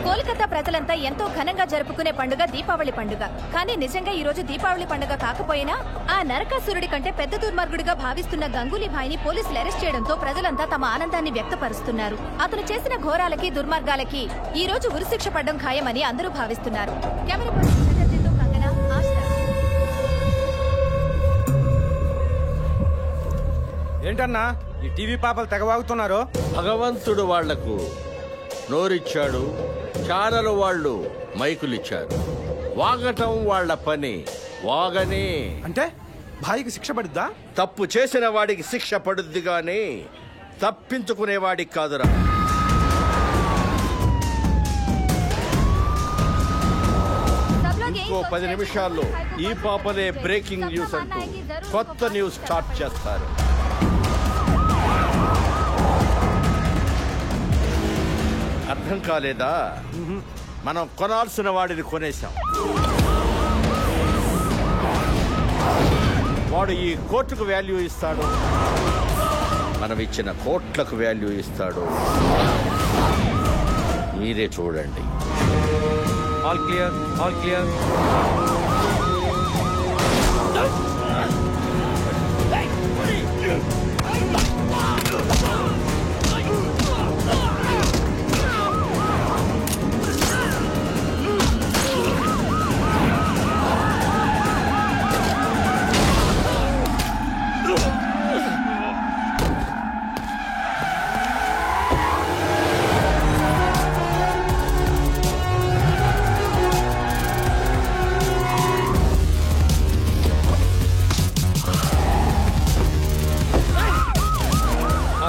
కోల్కతా ప్రజలంతా ఎంతో ఘనంగా జరుపుకునే పండుగ దీపావళి పండుగ. కానీ నిజంగా ఈ రోజు దీపావళి పండుగ కాకపోయినా ఆ నరకాసురుడి కంటే పెద్ద దుర్మార్గుడిగా భావిస్తున్న గంగూలీ భాయ్ని పోలీసులు అరెస్ట్ చేయడంతో ప్రజలంతా తమ ఆనందాన్ని వ్యక్తపరుస్తున్నారు. అతను చేసిన ఘోరాలకి దుర్మార్గాలకి ఈ రోజు ఉరిశిక్ష పడ్డం ఖాయమని అందరూ భావిస్తున్నారు. ఏంటన్నా ఈ టీవీ పాపలు తెగవాగుతున్నారు? భగవంతుడు వాళ్లకు నోరిచ్చాడు, ఛానల్ వాళ్ళు మైకులిచ్చారు. వాగటం వాళ్ల పని, వాగనే. అంటే భాయికి శిక్ష పడుద్దా? తప్పు చేసిన వాడికి శిక్ష పడుద్ది గాని తప్పించుకునేవాడికి కాదురా. ఇంకో 10 నిమిషాల్లో ఈ పాపలే బ్రేకింగ్ న్యూస్ అంటూ కొత్త న్యూస్ స్టార్ట్ చేస్తారు. అర్థం కాలేదా? మనం కొనాల్సిన వాడిని కొనేశాం. వాడు ఈ కోర్టుకు వాల్యూ ఇస్తాడు, మనం ఇచ్చిన కోట్లకు వాల్యూ ఇస్తాడు. మీరే చూడండి. All clear, all clear.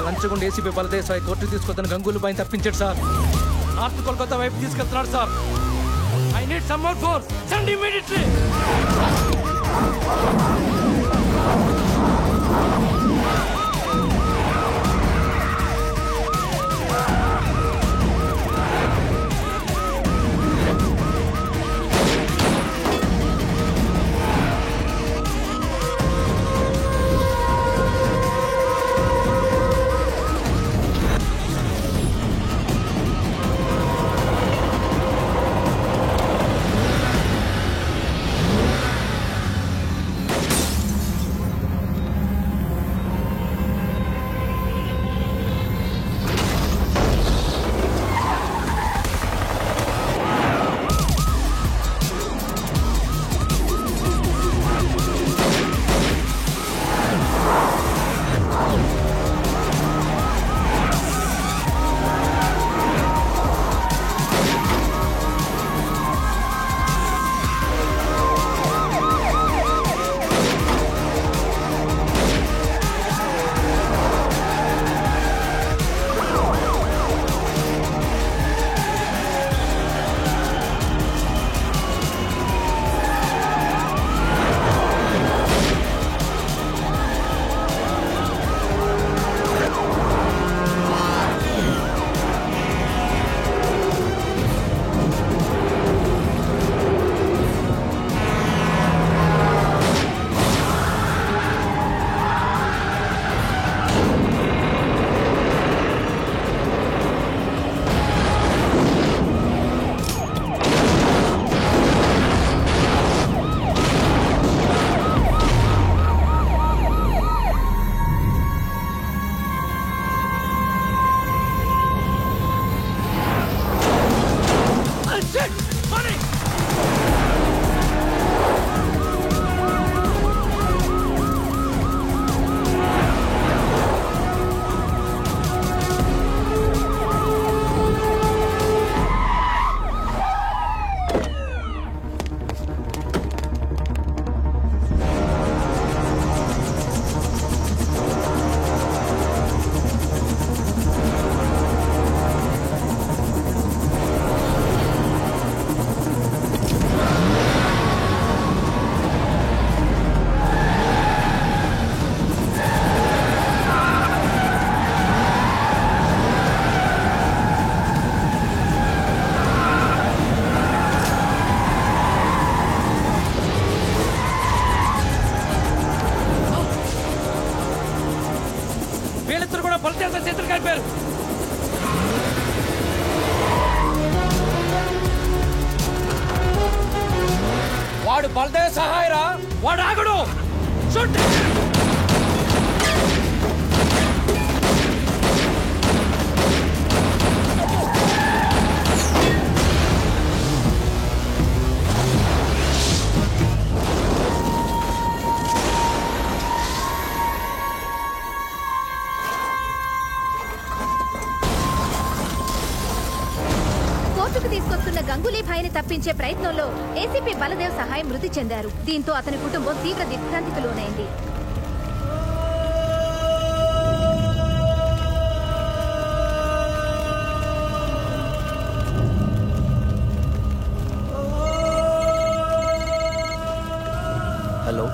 లంచగొండ ఏసీపీ బలదేశాయ్ కోర్టు తీసుకొద్దని గంగూలీ భాయ్ని తప్పించాడు సార్. నార్త్ కోల్కతా వైపు తీసుకెళ్తున్నాడు sir. I need some more force. Send immediately. వాడు బలదేవ్ సహాయరా, వాడు ఆగడు. కోర్టుకు తీసుకొస్తున్న గంగూలీ భాయ్ని తప్పించే ప్రయత్నంలో ఏసీపీ బలదేవ్ సహాయం మృతి చెందారు. దీంతో అతని కుటుంబం తీవ్ర దిగ్భ్రాంతికి లోనైంది. హలో,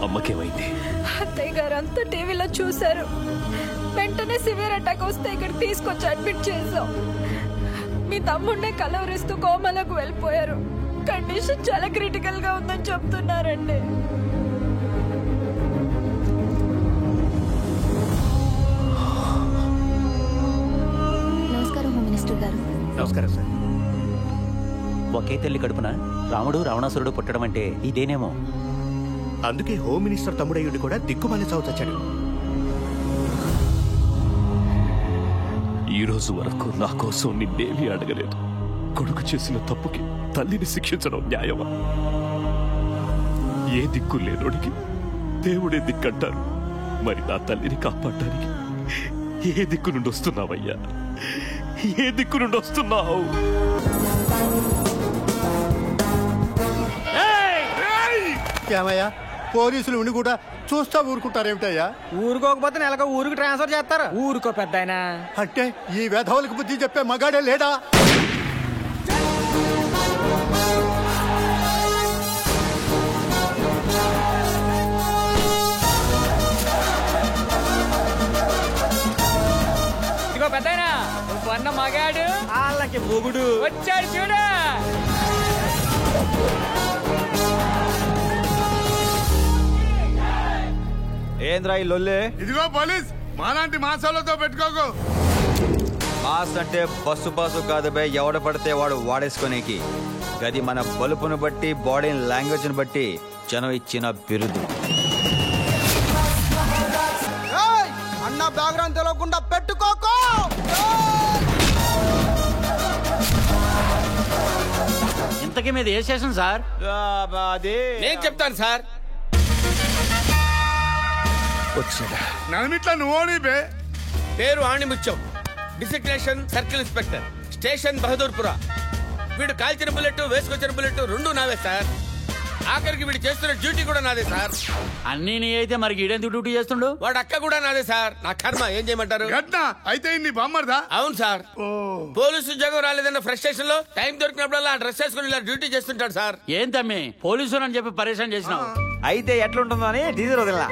అమ్మకేమైంది? అత్తయ్య గారు అంతా టీవీలో చూశారు. వెంటనే సివియర్ అటాక్ వస్తే ఇక్కడ తీసుకొచ్చి అడ్మిట్ చేశాం. మీ తమ్ముడినే కలవరిస్తూ కోమాలకు వెళ్ళిపోయారు. కండిషన్ చాలా క్రిటికల్ గా ఉందని చెప్తున్నారండి. నమస్కారం హోమ్ మినిస్టర్ గారు. నమస్కారం సార్. ఒకే తల్లి కడుపున రాముడు రావణాసురుడు పుట్టడం అంటే ఇదేనేమో. అందుకే హోమ్ మినిస్టర్ తమ్ముడయ్యుడు కూడా దిక్కుమాలి చావు చచ్చాడు. ఈ రోజు వరకు నా కోసం నిన్నేమీ అడగలేదు. కొడుకు చేసిన తప్పుకి తల్లిని శిక్షించడం న్యాయమా? ఏ దిక్కు లేనోడికి దేవుడే దిక్కంటారు. మరి నా తల్లిని కాపాడటానికి ఏ దిక్కు నుండి వస్తున్నావయ్యా? ఏ దిక్కు నుండి వస్తున్నావు? ఏమయ్యా, పోలీసులు ఉండి కూడా చూస్తా ఊరుకుంటారేమిటయ్యా? ఊరుకోకపోతే నెలకు ఊరికి ట్రాన్స్ఫర్ చేస్తారు. ఊరుకో పెద్దాయనా. అంటే ఈ వేధవులకు బుద్ధి చెప్పే మగాడే లేడా? ఇదిగో పెద్దాయనా, నువ్వు అన్న మగాడు వాళ్ళకి మొగుడు వచ్చాడు చూడు. ఏంద్రా ఈ లొల్లే? ఇదిగో పోలీస్, మాలాంటి మాసాలతో పెట్టుకోకు. మాస్ అంటే బస్సు పాసు కాదు బే, ఎవడ పడితే వాడు వాడేసుకునేకి. గది మన బలుపును బట్టి, బాడీ లాంగ్వేజ్ ని బట్టి జనం ఇచ్చిన బిరుదు. అన్న బ్యాక్గ్రౌండ్ తెలియకుండా పెట్టుకోకు. ఇంతకీ మీద ఏ స్టేషన్ సార్? నేను చెప్తాను సార్. నన్నిట్లా నువ్వు బే. పేరు Animutyam, designation circle inspector, station Bahadurpura. వీడు కాల్చిన బుల్లెట్, వేసుకొచ్చిన బుల్లెట్ రెండు నావే సార్. ఆఖరికి వీడు చేస్తున్న డ్యూటీ కూడా నాదే సార్. అన్నీ నీ అయితే మరి ఈడెందుకు డ్యూటీ చేస్తుండు? వాడు అక్క కూడా నాదే సార్. నా కర్మ, ఏం చేయమంటారు? గట్నా అయితే నీ బామ్మర్దా? అవును సార్. పోలీసు ఉద్యోగం రాలేదన్న ఫ్రస్ట్రేషన్ లో టైం దొరికినప్పుడల్లా డ్రెస్ వేసుకుని ఇలా డ్యూటీ చేస్తుంటాడు సార్. ఏం తమ్మి పోలీసు అని చెప్పి పరేషాన్ చేసినావు? అయితే ఎట్లుంటుందో అని డీజిల్ వదిలా.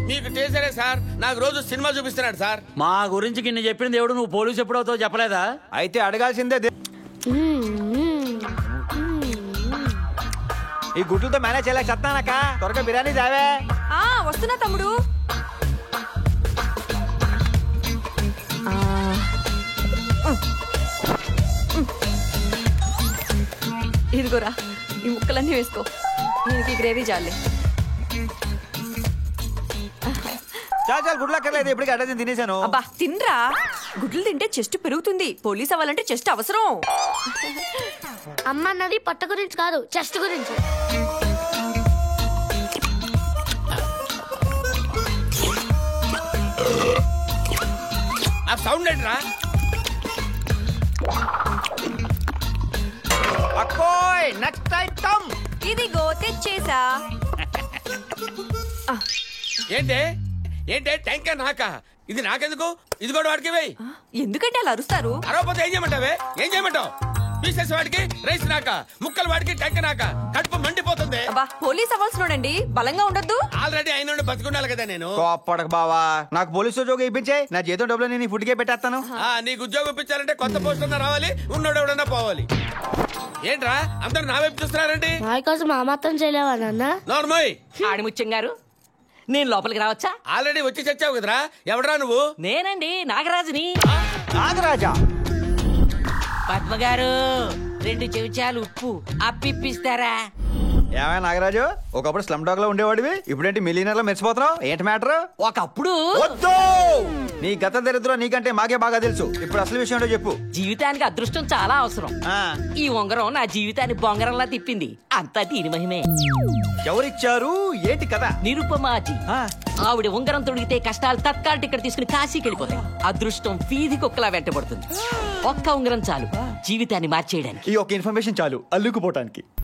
మీకు చేశారే సార్, నాకు రోజు సినిమా చూపిస్తున్నాడు సార్. మా గురించి కింద చెప్పిన దేవుడు నువ్వు పోలీసు ఎప్పుడవుతావు చెప్పలేదా? అయితే అడగాల్సిందే. ఈ గుడ్లతో మేనేజ్ చేయలేక చెప్తానక్క. త్వరగా బిర్యానీ దావే. వస్తున్నా తమ్ముడు. ఇదిగోరా, ఈ ముక్కలన్నీ వేసుకో. దీనికి గ్రేవీ చాలే. చాలా చాలా గుడ్లు అక్కర్లేదు, ఇప్పటికి అడ్డ తినేసాను. అబ్బా తినరా, గుడ్లు తింటే చెస్ట్ పెరుగుతుంది. పోలీస్ అవ్వాలంటే చెస్ట్ అవసరం. అమ్మ అన్నది పొట్ట గురించి కాదు, చెస్ట్ గురించి. ఆ సౌండ్ ఏంట్రా? అక్కోయ్ నెక్స్ట్ ఐటమ్. ఇదిగో తెచ్చేసా. ఏంటే ఏంటే ట్యాంకర్ నాక ఇది నాకెందుకు, ఇది కూడా వాడికి వేయి. ఎందుకంటే అలా అరుస్తారు? అరవపోతే ఏం చేయమంటావే? ఏం చేయమంటావు? పీసెస్ వాడికి, రైస్ నాక, ముక్కలు వాడికి, టెంక నాక, కడుపు మండిపోతుంది. అబ్బా పోలీస్ అవ్వాల్సినోడండి, బలంగా ఉండొద్దు. ఆల్రెడీ అయిన బతుకుండాలి కదా నేను. కోప్పడక బావా, నాకు పోలీసు ఉద్యోగం ఇప్పించే, నా జీతం డబ్బులు నేను ఫుడ్ కే పెట్టేస్తాను. నీకు ఉద్యోగం ఇప్పించాలంటే కొత్త పోస్ట్ అన్నా రావాలి, ఉన్నోడు ఎవడన్నా పోవాలి. ఏంట్రా అందరు నా వైపు చూస్తున్నారండి? మా కోసం మా మాత్రం చేయలేవా నాన్న? నార్మల్ ఆడిముత్యం గారు, నేను లోపలికి రావచ్చా? ఆల్రెడీ వచ్చి చచ్చావు కదరా. ఎవడరా నువ్వు? నేనండి నాగరాజుని. నాగరాజా? పద్మ గారు 2 చెంచాలు ఉప్పు అప్పిప్పిస్తారా? ఏమైనా నాగరాజు, ఒకప్పుడు స్లమ్ డాగ్ లో ఉండేవాడివి, ఇప్పుడేంటి మిలియనర్ లో మెరిసిపోతున్నావు? ఏంటి మ్యాటర్? ఒకప్పుడు వద్దు, నీ గత దరిద్రం నీకంటే మాకే బాగా తెలుసు. ఇప్పుడు అసలు విషయం ఏంటో చెప్పు. జీవితానికి అదృష్టం చాలా అవసరం. ఈ ఉంగరం నా జీవితాన్ని బొంగరంలా తిప్పింది. అంతా దీని మహిమే. ఎవరిచ్చారు? ఏంటి కదా? నిరుపమాజీ. ఆవిడ ఉంగరం తొడిగితే కష్టాలు తత్కాల టికెట్ తీసుకుని కాశీకి వెళ్ళిపోతాయి. అదృష్టం వీధి కుక్కలా వెంటబడుతుంది. ఒక్క ఉంగరం చాలు జీవితాన్ని మార్చేయడానికి. ఈ ఒక్క ఇన్ఫర్మేషన్ చాలు అల్లుకుపోవటానికి.